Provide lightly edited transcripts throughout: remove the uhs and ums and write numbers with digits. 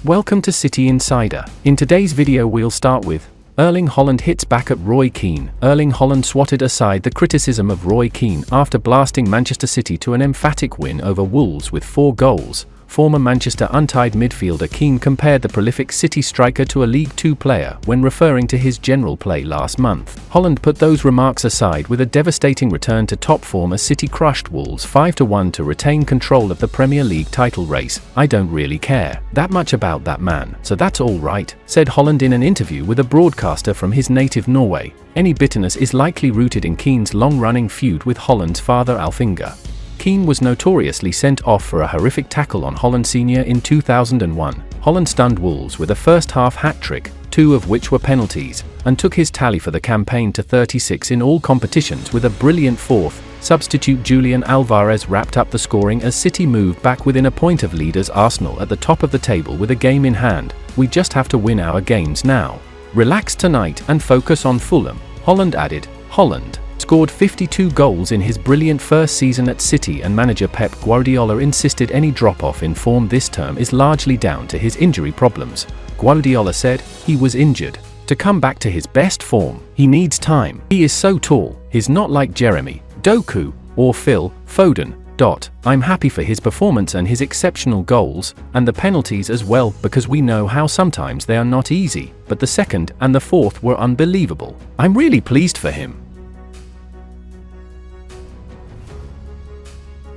Welcome to City Insider. In today's video we'll start with Erling Haaland hits back at Roy Keane. Erling Haaland swatted aside the criticism of Roy Keane after blasting Manchester City to an emphatic win over Wolves with 4 goals. Former Manchester United midfielder Keane compared the prolific City striker to a League Two player when referring to his general play last month. Haaland put those remarks aside with a devastating return to top form as City crushed Wolves 5-1 to retain control of the Premier League title race. "I don't really care that much about that man, so that's all right," said Haaland in an interview with a broadcaster from his native Norway. Any bitterness is likely rooted in Keane's long-running feud with Haaland's father Alfinga. Keane was notoriously sent off for a horrific tackle on Haaland Sr. in 2001. Haaland stunned Wolves with a first-half hat-trick, 2 of which were penalties, and took his tally for the campaign to 36 in all competitions with a brilliant 4th. Substitute Julian Alvarez wrapped up the scoring as City moved back within a point of leaders Arsenal at the top of the table with a game in hand. "We just have to win our games now. Relax tonight and focus on Fulham," Haaland added. Haaland scored 52 goals in his brilliant first season at City, and manager Pep Guardiola insisted any drop-off in form this term is largely down to his injury problems. Guardiola said, "He was injured. To come back to his best form, he needs time. He is so tall, he's not like Jeremy, Doku, or Phil Foden. I'm happy for his performance and his exceptional goals, and the penalties as well, because we know how sometimes they are not easy, but the 2nd and the 4th were unbelievable. I'm really pleased for him."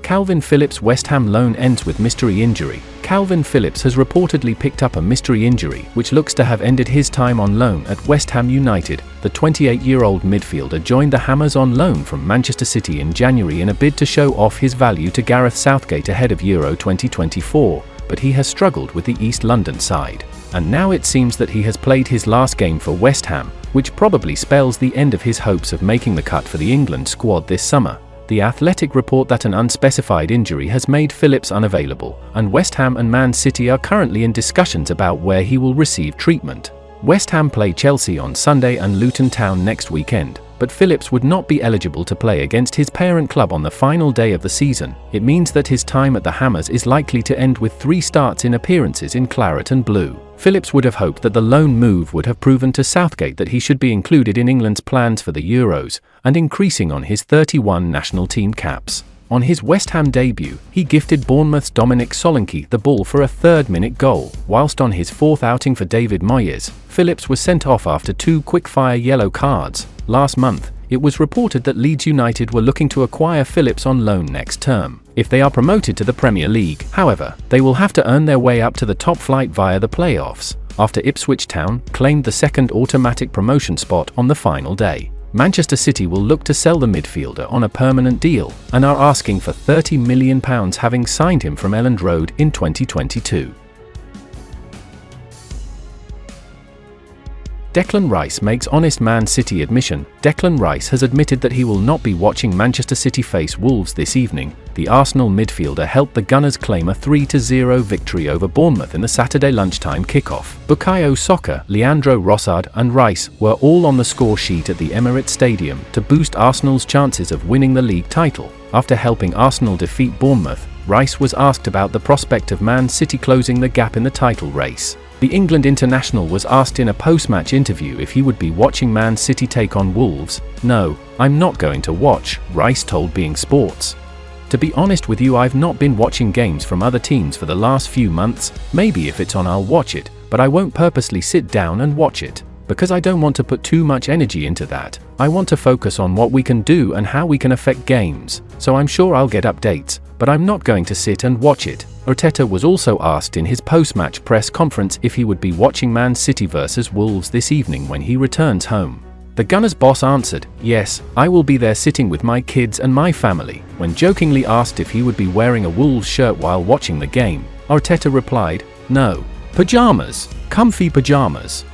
Kalvin Phillips' West Ham loan ends with mystery injury. Kalvin Phillips has reportedly picked up a mystery injury which looks to have ended his time on loan at West Ham United. The 28-year-old midfielder joined the Hammers on loan from Manchester City in January in a bid to show off his value to Gareth Southgate ahead of Euro 2024, but he has struggled with the East London side. And now it seems that he has played his last game for West Ham, which probably spells the end of his hopes of making the cut for the England squad this summer. The Athletic report that an unspecified injury has made Phillips unavailable, and West Ham and Man City are currently in discussions about where he will receive treatment. West Ham play Chelsea on Sunday and Luton Town next weekend, but Phillips would not be eligible to play against his parent club on the final day of the season. It means that his time at the Hammers is likely to end with 3 starts in appearances in claret and blue. Phillips would have hoped that the loan move would have proven to Southgate that he should be included in England's plans for the Euros, and increasing on his 31 national team caps. On his West Ham debut, he gifted Bournemouth's Dominic Solanke the ball for a 3rd-minute goal, whilst on his 4th outing for David Moyes, Phillips was sent off after 2 quick-fire yellow cards. Last month, it was reported that Leeds United were looking to acquire Phillips on loan next term. If they are promoted to the Premier League, however, they will have to earn their way up to the top flight via the playoffs, after Ipswich Town claimed the 2nd automatic promotion spot on the final day. Manchester City will look to sell the midfielder on a permanent deal, and are asking for £30 million, having signed him from Elland Road in 2022. Declan Rice makes honest Man City admission. Declan Rice has admitted that he will not be watching Manchester City face Wolves this evening. The Arsenal midfielder helped the Gunners claim a 3-0 victory over Bournemouth in the Saturday lunchtime kickoff. Bukayo Saka, Leandro Trossard and Rice were all on the score sheet at the Emirates Stadium to boost Arsenal's chances of winning the league title. After helping Arsenal defeat Bournemouth, Rice was asked about the prospect of Man City closing the gap in the title race. The England international was asked in a post-match interview if he would be watching Man City take on Wolves. "No, I'm not going to watch," Rice told Being Sports. "To be honest with you, I've not been watching games from other teams for the last few months. Maybe if it's on I'll watch it, but I won't purposely sit down and watch it, because I don't want to put too much energy into that. I want to focus on what we can do and how we can affect games, so I'm sure I'll get updates, but I'm not going to sit and watch it." Arteta was also asked in his post-match press conference if he would be watching Man City vs Wolves this evening when he returns home. The Gunners boss answered, "Yes, I will be there sitting with my kids and my family." When jokingly asked if he would be wearing a Wolves shirt while watching the game, Arteta replied, "No. Pajamas. Comfy pajamas."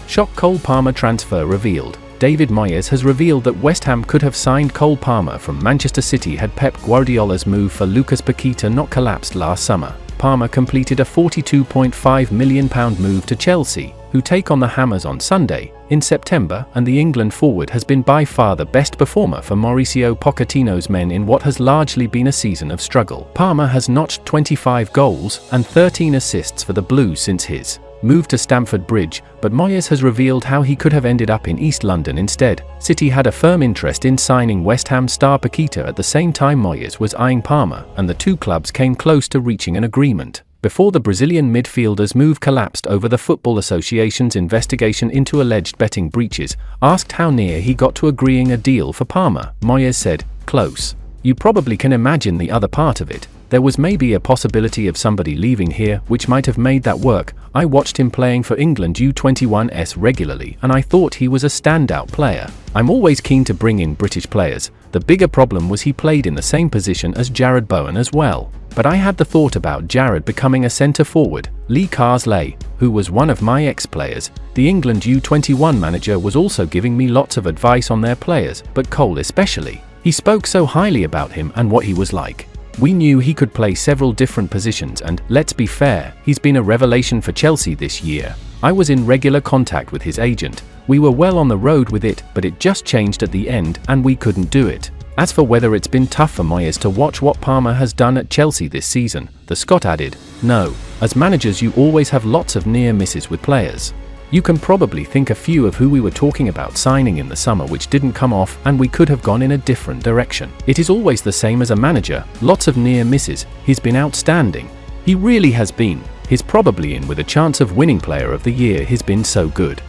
Shock Cole Palmer transfer revealed. David Moyes has revealed that West Ham could have signed Cole Palmer from Manchester City had Pep Guardiola's move for Lucas Paqueta not collapsed last summer. Palmer completed a £42.5 million move to Chelsea, who take on the Hammers on Sunday, in September, and the England forward has been by far the best performer for Mauricio Pochettino's men in what has largely been a season of struggle. Parma has notched 25 goals and 13 assists for the Blues since his move to Stamford Bridge, but Moyes has revealed how he could have ended up in East London instead. City had a firm interest in signing West Ham star Paqueta at the same time Moyes was eyeing Parma, and the two clubs came close to reaching an agreement before the Brazilian midfielder's move collapsed over the Football Association's investigation into alleged betting breaches. Asked how near he got to agreeing a deal for Parma, Moyes said, "Close. You probably can imagine the other part of it. There was maybe a possibility of somebody leaving here, which might have made that work. I watched him playing for England U21s regularly, and I thought he was a standout player. I'm always keen to bring in British players. The bigger problem was he played in the same position as Jared Bowen as well. But I had the thought about Jared becoming a centre forward." Lee Carsley, who was one of my ex-players, the England U21 manager, was also giving me lots of advice on their players, but Cole especially. He spoke so highly about him and what he was like. We knew he could play several different positions, and, let's be fair, he's been a revelation for Chelsea this year. I was in regular contact with his agent. We were well on the road with it, but it just changed at the end and we couldn't do it. As for whether it's been tough for Moyes to watch what Parma has done at Chelsea this season, the Scot added, "No. As managers you always have lots of near misses with players. You can probably think a few of who we were talking about signing in the summer which didn't come off, and we could have gone in a different direction. It is always the same as a manager, lots of near misses. He's been outstanding. He really has been. He's probably in with a chance of winning Player of the Year. He's been so good."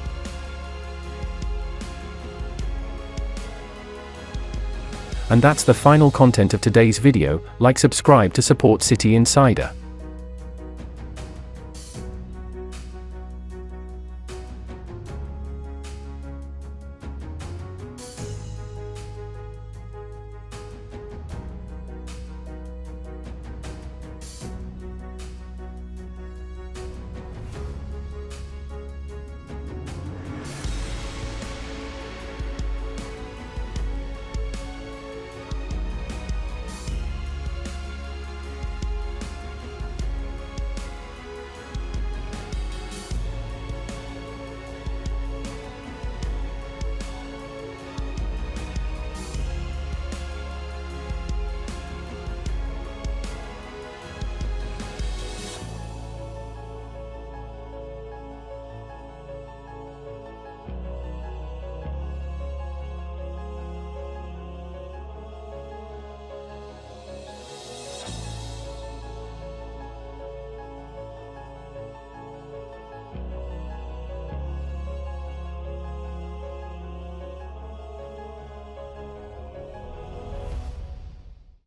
And that's the final content of today's video. Like, subscribe to support City Insider.